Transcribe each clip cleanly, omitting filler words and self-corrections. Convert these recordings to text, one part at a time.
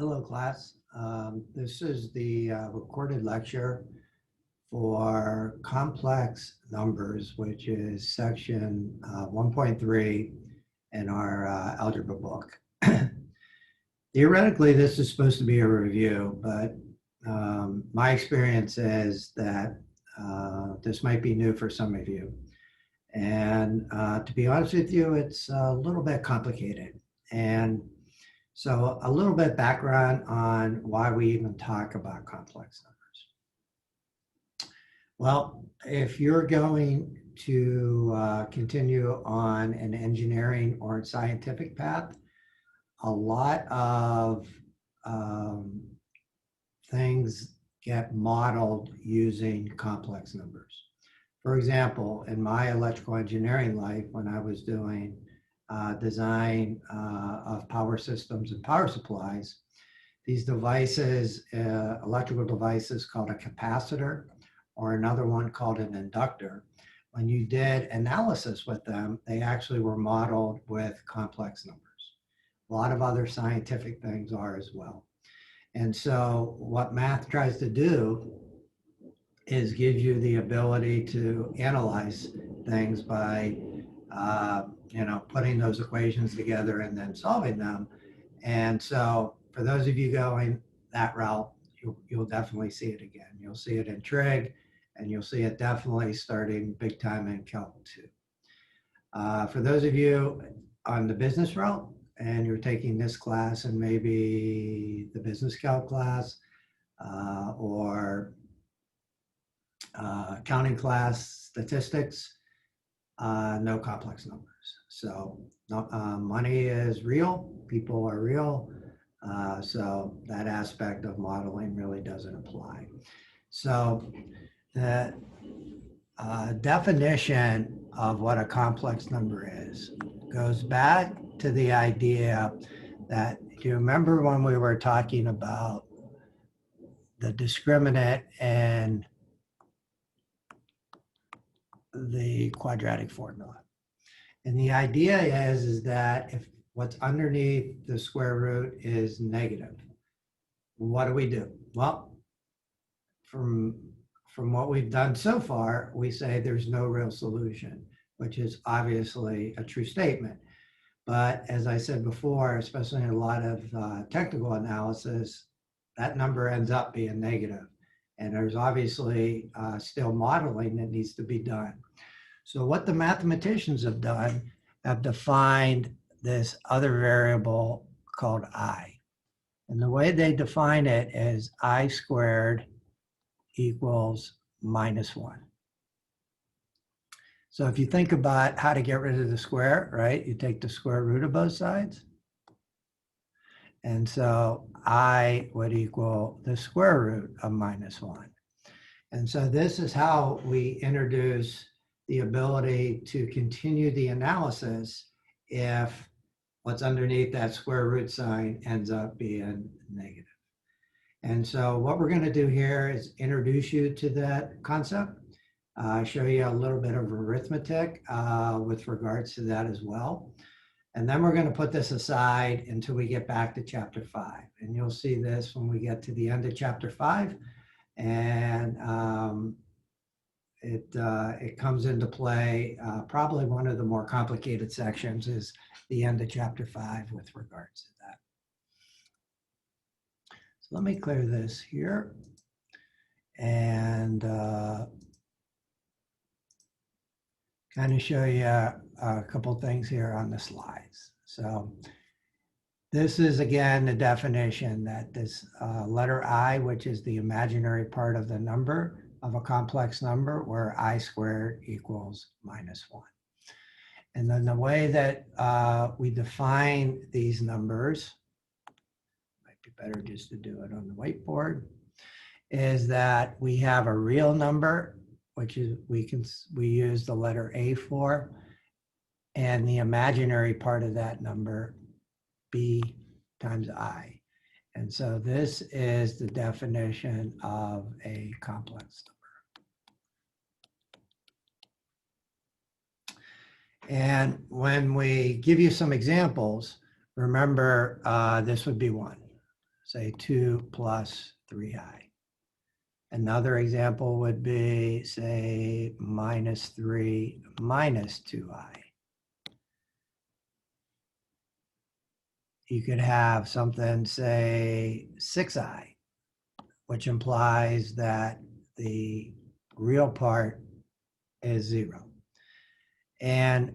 Hello, class. This is the recorded lecture for complex numbers, which is section 1.3 in our algebra book. Theoretically, this is supposed to be a review, but my experience is that this might be new for some of you. And to be honest with you, it's a little bit complicated. And so a little bit background on why we even talk about complex numbers. Well, if you're going to continue on an engineering or scientific path, a lot of things get modeled using complex numbers. For example, in my electrical engineering life, when I was doing design of power systems and power supplies, these devices, electrical devices called a capacitor, or another one called an inductor, when you did analysis with them, they actually were modeled with complex numbers. A lot of other scientific things are as well. And so what math tries to do is give you the ability to analyze things by putting those equations together and then solving them. And so for those of you going that route, you'll definitely see it again. You'll see it in trig, and you'll see it definitely starting big time in Calc 2. For those of you on the business route, and you're taking this class and maybe the business calc class or accounting class, statistics, no complex numbers. So money is real, people are real, so that aspect of modeling really doesn't apply. So the definition of what a complex number is goes back to the idea that, do you remember when we were talking about the discriminant and the quadratic formula? And the idea is that if what's underneath the square root is negative, what do? Well, from what we've done so far, we say there's no real solution, which is obviously a true statement. But as I said before, especially in a lot of technical analysis, that number ends up being negative. And there's obviously still modeling that needs to be done. So what the mathematicians have done, have defined this other variable called I. And the way they define it is I squared equals -1. So if you think about how to get rid of the square, right? You take the square root of both sides. And so I would equal the square root of -1. And so this is how we introduce the ability to continue the analysis if what's underneath that square root sign ends up being negative. And so what we're going to do here is introduce you to that concept, show you a little bit of arithmetic with regards to that as well. And then we're going to put this aside until we get back to chapter 5. And you'll see this when we get to the end of chapter 5. And it comes into play. Probably one of the more complicated sections is the end of chapter 5 with regards to that. So let me clear this here and kind of show you a couple things here on the slides. So this is, again, the definition that this letter I, which is the imaginary part of the number, of a complex number, where I squared equals -1. And then the way that we define these numbers, might be better just to do it on the whiteboard, is that we have a real number, which is we use the letter A for, and the imaginary part of that number, B times I. And so this is the definition of a complex number. And when we give you some examples, remember this would be 1. say 2 plus 3i. Another example would be, say, minus 3 minus 2i. You could have something, say, 6i, which implies that the real part is 0. And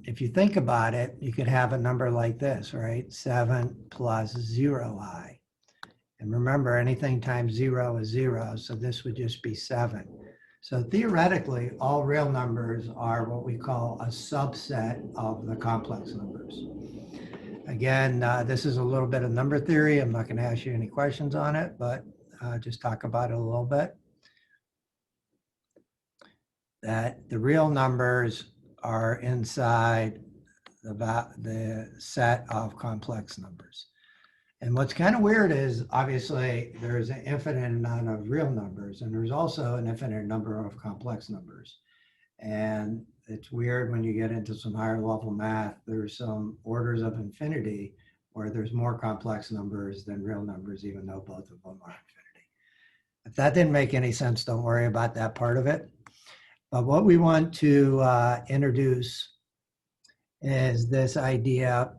if you think about it, you could have a number like this, right? 7 plus 0i. And remember, anything times 0 is 0, so this would just be 7. So theoretically, all real numbers are what we call a subset of the complex numbers. Again, this is a little bit of number theory. I'm not going to ask you any questions on it, but just talk about it a little bit. That the real numbers are inside the set of complex numbers. And what's kind of weird is, obviously, there's an infinite amount of real numbers, and there's also an infinite number of complex numbers. And it's weird when you get into some higher level math, there's some orders of infinity where there's more complex numbers than real numbers, even though both of them are infinity. If that didn't make any sense, don't worry about that part of it. But what we want to introduce is this idea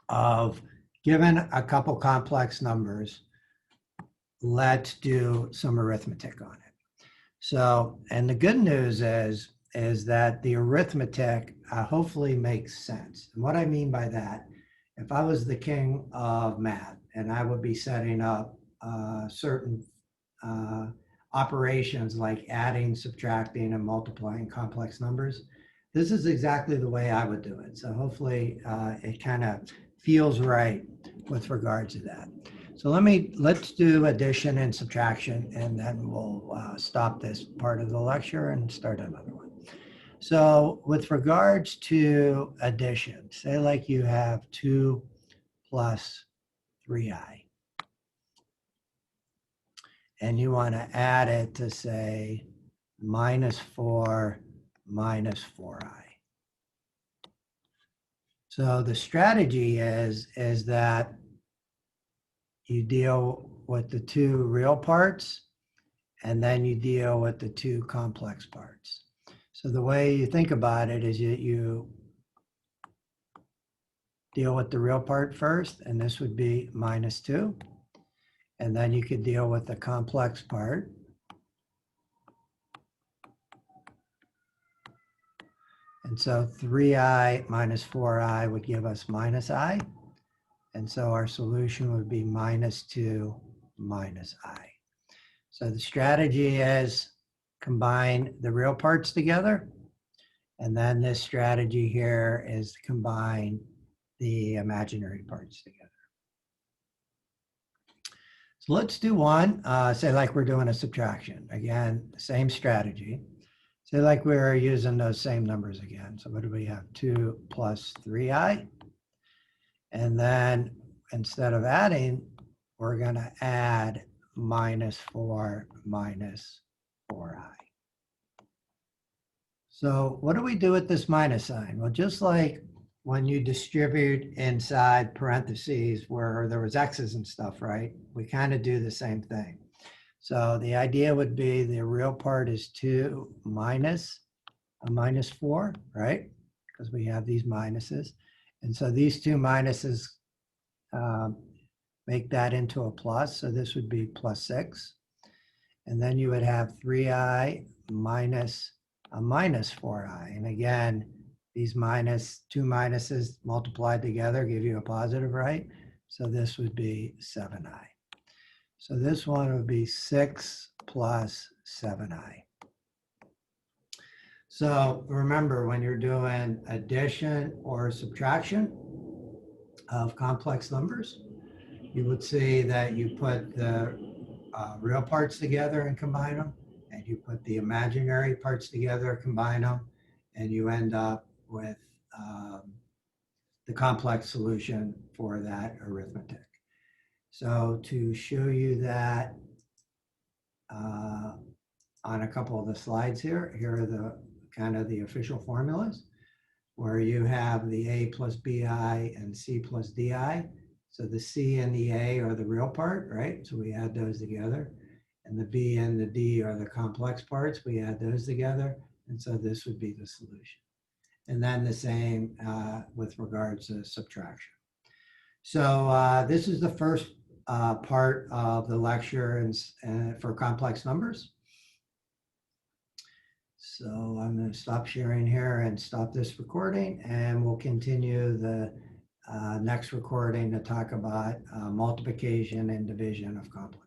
of, given a couple complex numbers, let's do some arithmetic on it. So, and the good news is that the arithmetic hopefully makes sense. And what I mean by that, if I was the king of math and I would be setting up certain operations like adding, subtracting, and multiplying complex numbers, this is exactly the way I would do it. So hopefully it kind of feels right with regard to that. So let's do addition and subtraction, and then we'll stop this part of the lecture and start another one. So with regards to addition, say like you have 2 plus 3i, and you want to add it to, say, minus 4 minus 4i. So the strategy is that you deal with the two real parts, and then you deal with the two complex parts. So the way you think about it is you deal with the real part first, and this would be minus 2. And then you could deal with the complex part. And so 3i minus 4i would give us minus I. And so our solution would be minus 2 minus I. So the strategy is combine the real parts together. And then this strategy here is to combine the imaginary parts together. So let's do one, say like we're doing a subtraction. Again, same strategy. Say like we're using those same numbers again. So what do we have? 2 plus 3i. And then instead of adding, we're going to add minus 4 minus 4i. So what do we do with this minus sign? Well, just like when you distribute inside parentheses where there was x's and stuff, right? We kind of do the same thing. So the idea would be the real part is 2 minus a minus 4, right? Because we have these minuses. And so these two minuses make that into a plus. So this would be plus 6. And then you would have 3i minus a minus 4i. And again, these two minuses multiplied together give you a positive, right? So this would be 7i. So this one would be 6 plus 7i. So remember, when you're doing addition or subtraction of complex numbers, you would see that you put the real parts together and combine them, and you put the imaginary parts together, combine them, and you end up with the complex solution for that arithmetic. So to show you that on a couple of the slides here are the kind of the official formulas where you have the a plus bi and c plus di. So the C and the A are the real part, right? So we add those together. And the B and the D are the complex parts. We add those together. And so this would be the solution. And then the same with regards to subtraction. So this is the first part of the lecture for complex numbers. So I'm going to stop sharing here and stop this recording, and we'll continue the next recording to talk about multiplication and division of complex.